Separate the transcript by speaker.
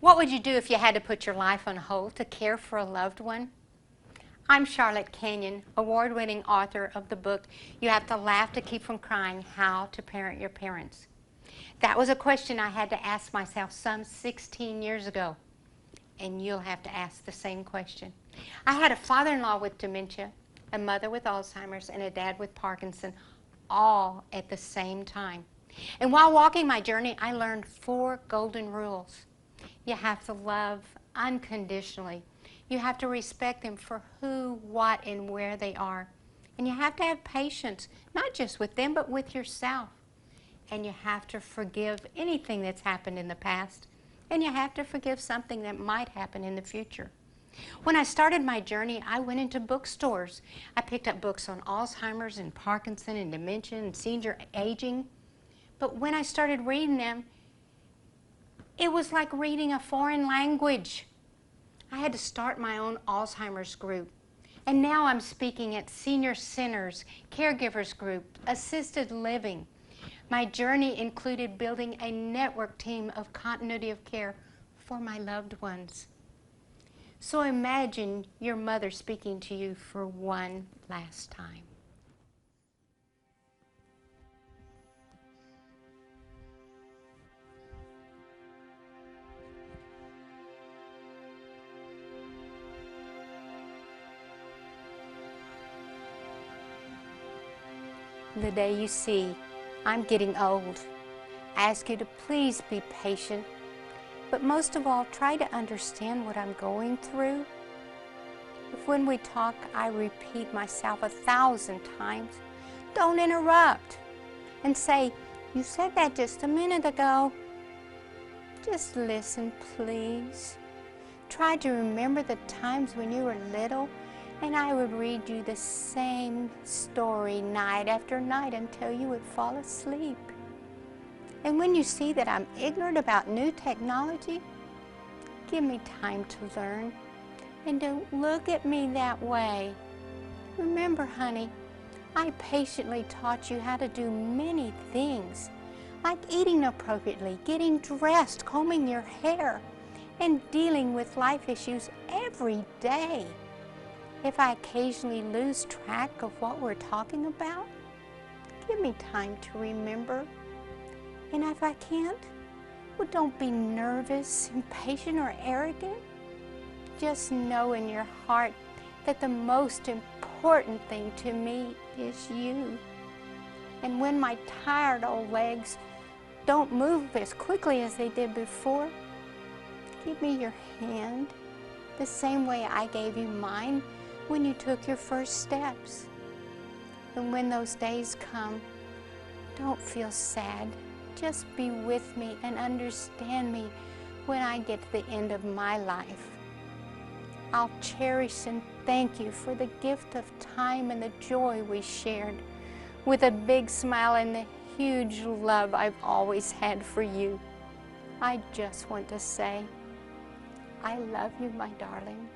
Speaker 1: What would you do if you had to put your life on hold to care for a loved one? I'm Charlotte Canion, award-winning author of the book, You Have to Laugh to Keep from Crying, How to Parent Your Parents. That was a question I had to ask myself some 16 years ago, and you'll have to ask the same question. I had a father-in-law with dementia, a mother with Alzheimer's, and a dad with Parkinson, all at the same time. And while walking my journey, I learned 4 golden rules. You have to love unconditionally. You have to respect them for who, what, and where they are. And you have to have patience, not just with them, but with yourself. And you have to forgive anything that's happened in the past. And you have to forgive something that might happen in the future. When I started my journey, I went into bookstores. I picked up books on Alzheimer's and Parkinson and dementia and senior aging. But when I started reading them, it was like reading a foreign language. I had to start my own Alzheimer's group. And now I'm speaking at senior centers, caregivers group, assisted living. My journey included building a network team of continuity of care for my loved ones. So imagine your mother speaking to you for one last time. The day you see I'm getting old, I ask you to please be patient, but most of all, try to understand what I'm going through. If when we talk, I repeat myself 1,000 times, don't interrupt and say, "You said that just a minute ago." Just listen, please. Try to remember the times when you were little and I would read you the same story night after night until you would fall asleep. And when you see that I'm ignorant about new technology, give me time to learn. And don't look at me that way. Remember, honey, I patiently taught you how to do many things, like eating appropriately, getting dressed, combing your hair, and dealing with life issues every day. If I occasionally lose track of what we're talking about, give me time to remember. And if I can't, well, don't be nervous, impatient, or arrogant. Just know in your heart that the most important thing to me is you. And when my tired old legs don't move as quickly as they did before, give me your hand the same way I gave you mine when you took your first steps. And when those days come, don't feel sad. Just be with me and understand me when I get to the end of my life. I'll cherish and thank you for the gift of time and the joy we shared, with a big smile and the huge love I've always had for you. I just want to say, I love you, my darling.